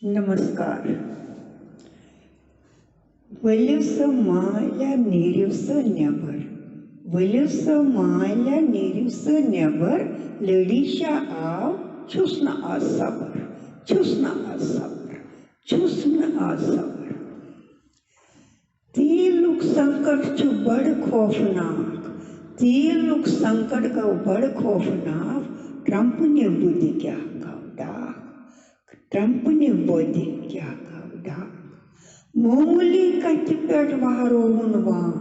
नमस्कार. वलिवसं Mallya नेरिवसं neighbour, वलिवसं Mallya नेरिवसं neighbour, लडीशा आव छुस्न आज सबर, छुस्न आज सबर, छुस्न आज सबर. तीलुक संकट छु बड़ खौफनाक, तीलुक संकट का बड़ खौफनाक. ट्रंप ने बुद्धि क्या डाक, ट्रंप ने बुद्धि क्या डाक. मामूली कच्च पेट वहरोवन वान,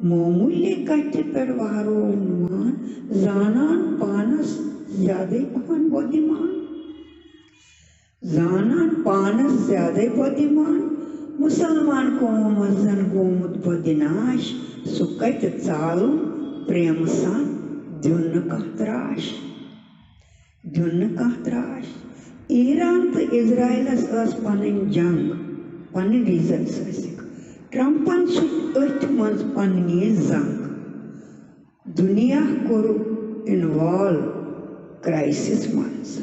मामूली कच्च पेट वहरोवन वान. जानान पानस ज्यादा पहन बुद्धिमान, जानान पानस ज्यादा बुद्धिमान. मुसलमान कौम जन गोमुत बदिनाश, सुकत चालुन प्रेम सान दुन कतराश, दुन कतराश. ईरान तो इजराइलस पन जंग, पन रीजन्स. ट्रंपन अथ मज पन्नी जंग. दुनिया कोर इन्वॉल्व क्राइसिस मज,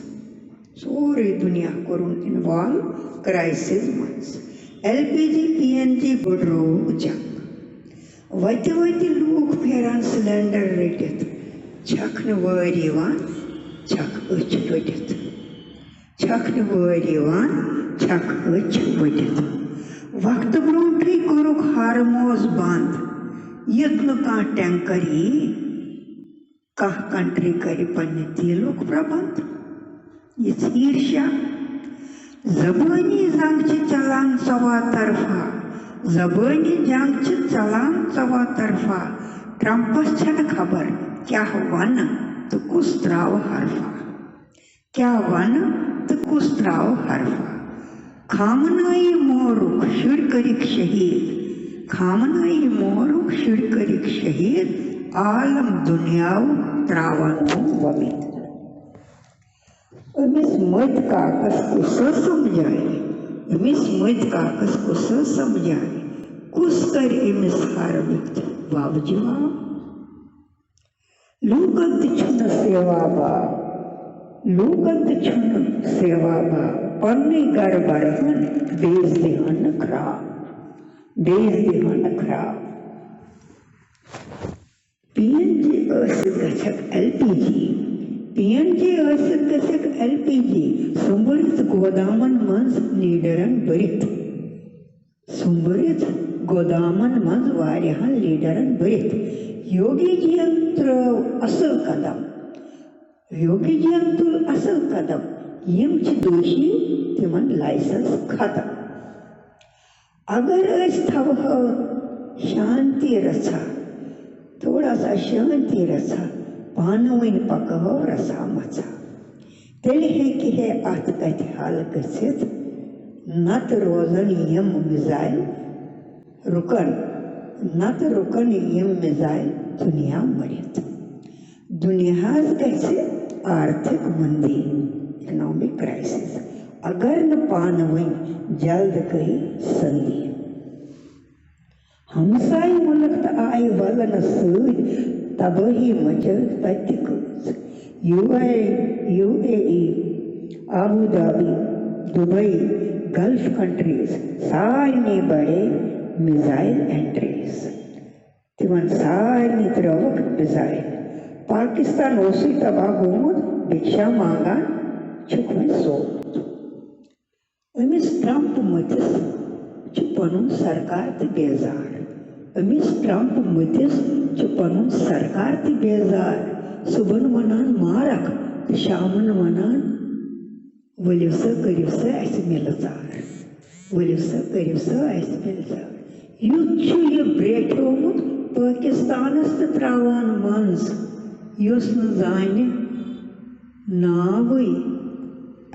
सोरे दुनिया कोर इन्वॉल्व क्राइसिस मज. LPG PNG बढ़ो जंग. वत वत लूक फेरान सिलेंडर रटित, छखन वरी यवान छक अच वटित, छखन वरी यवान छक अच वटित. वक्त ब्रोंठे कोरुक हारमोज बंद. युत न कह टैंकर यी, कह कंट्री कर पन्ने तेलुक प्रबंध. यह ईर्ष्या. ज़बानी जंग च चलान सवा तरफा, ज़बानी जंग च चलान सवा तरफा. ट्रंपस छन खबर क्या वन तो कुस त्राव हरफा, क्या वन तो कुस त्राव हरफा. खामनाई मोरुख शुर करिक शहीद, खामनाई मोरुख शुर करिक शहीद. आलम दुनियाव त्रावन वमित. अमिस मत काकस को समझाए, अमिस मत काकस को समझाए. कुस कर इमिस हारमित वाव जवाब. लूकंत छुन सेवा बा, लूकंत छुन सेवा बा. पन्ने गर बरहन बेज दिहन खराब, बेज दिहन खराब. PNG Asit गछक LPG, PNG Asit गछक LPG. सुंबरित गोदामन मंज लीडरन बरित, सुंबरित गोदामन मंज वारियाहन लीडरन बरित. योगी जियन त्रव असल कदम, योगी जियन तुल असल कदम. यम छ दोषी तिमन लाइसेंस खत्म. अगर अस थवह शांति रचा, थोड़ा सा शांति रचा, पानवन पकहो रसा मचा. तेल है कि है अत कत हाल गसित, नत रोजन यम मिसाइल रुकन, नत रुकन यम मिसाइल दुनिया मरित. दुनियाज गसे आर्थिक मंदी, इकोनॉमिक क्राइसिस. अगर न पानवन जल्द कही संधि. हमसाई मुल्क आय वलन सूद तबाही मचल तत्कूज. UAE, Abu Dhabi, Dubai, gulf countries सारे बड़े मिसाइल एंट्रीज. तिवन सारे तरफ मिसाइल. पाकिस्तान ओसी तबाह गोमुत भिक्षा मांगा छुकन सोत. अमिस ट्रंप मतिस छु पनुन सरकार ते बेजार, अमिस ट्रंप मतिस छु पनुन सरकार ते बेजार. सुबन वनान मारक, शामन वनान वलिवस करिवस अस मिलजार, वलिवस करिवस अस मिलजार. युत छु ये ब्रेठोमुत पाकिस्तानस ते त्रावान मंज, युस न जाने नावई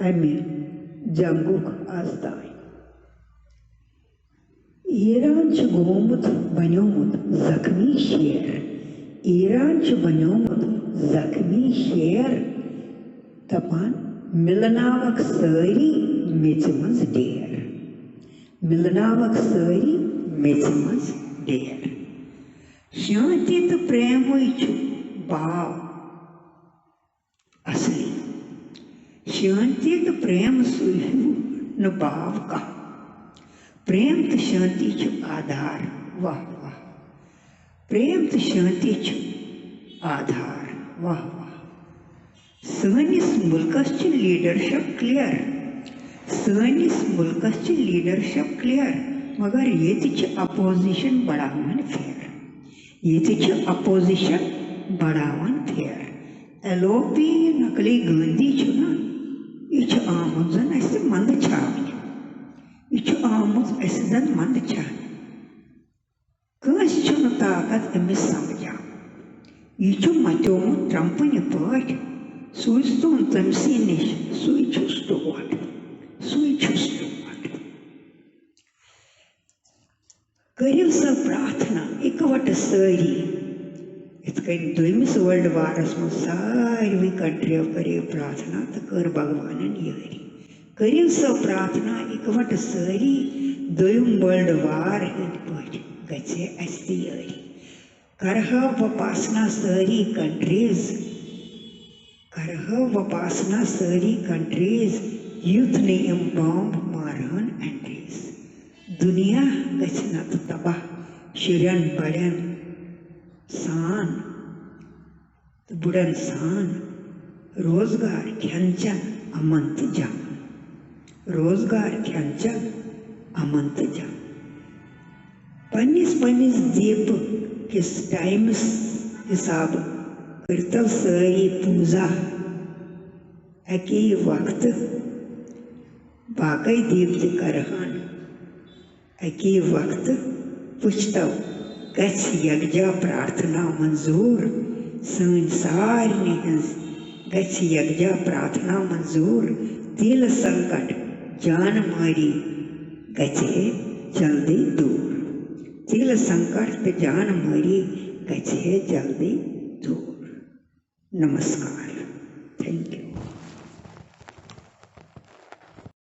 अमे जंगुक आस्ताय. ईरान छु गोमुत बन्योमुत जख्मी शेर, ईरान छु बन्योमुत जख्मी शेर. दपान मिलनावक सारी मेच मज डेर, मिलनावक सारी मेच मज डेर. शांति तो प्रेम छु भाव असली. शांति तो प्रेम सुह न भाव का। प्रेम तो शांति छु आधार। वाह वाह। प्रेम तो शांति छु आधार। वाह वाह। सनिस मुल्कस छु लीडरशिप क्लियर। सनिस मुल्कस छु लीडरशिप क्लियर, मगर ये अपोजिशन बढ़ावन फेर। ये अपोजिशन बढ़ावन फेर। एलओपी नकली गांधी छु ना, यह आमुत जन अस मंद छावन। यह आमुत अस जन मंद छावन। कस छु ताकत अमिस समझा। यह मचोमुत ट्रंपन पाट। सून तमसी निश सुई छुस टोट। सुई छुस टोट। करियो सा प्रार्थना इकवट सारी। इतकन दोमिस वर्ल्ड वारस में सारी कंट्रियों करियो प्रार्थना तो कर भगवान यारी। करियो सा प्रार्थना इकवट सारी। दोम वर्ल्ड वार हंद पट गछे अस्ति यारी। करहा वपासना सारी कंट्रीज। करहा वपासना सारी कंट्रीज। यूथ ने बॉम्ब मारहन एंट्रीज। दुनिया गछना तो तबाह शुरन बड़न सान तो बुड़न सान। रोजगार खंचन अमंत जम। रोजगार खंचन अमंत जम। पन्निस पन्निस दीप किस टाइम्स हिसाब करतव सारी पूजा। अकी वक्त बाकी दीप करहन। अकी वक्त पुछतव गछ यज्ञा प्रार्थना मंजूर। सन सारने हंस गछ यज्ञा प्रार्थना मंजूर। तिल संकट जान मारी गछे जल्दी दूर। तिल संकट जान मारी गछे जल्दी दूर। नमस्कार। Thank you.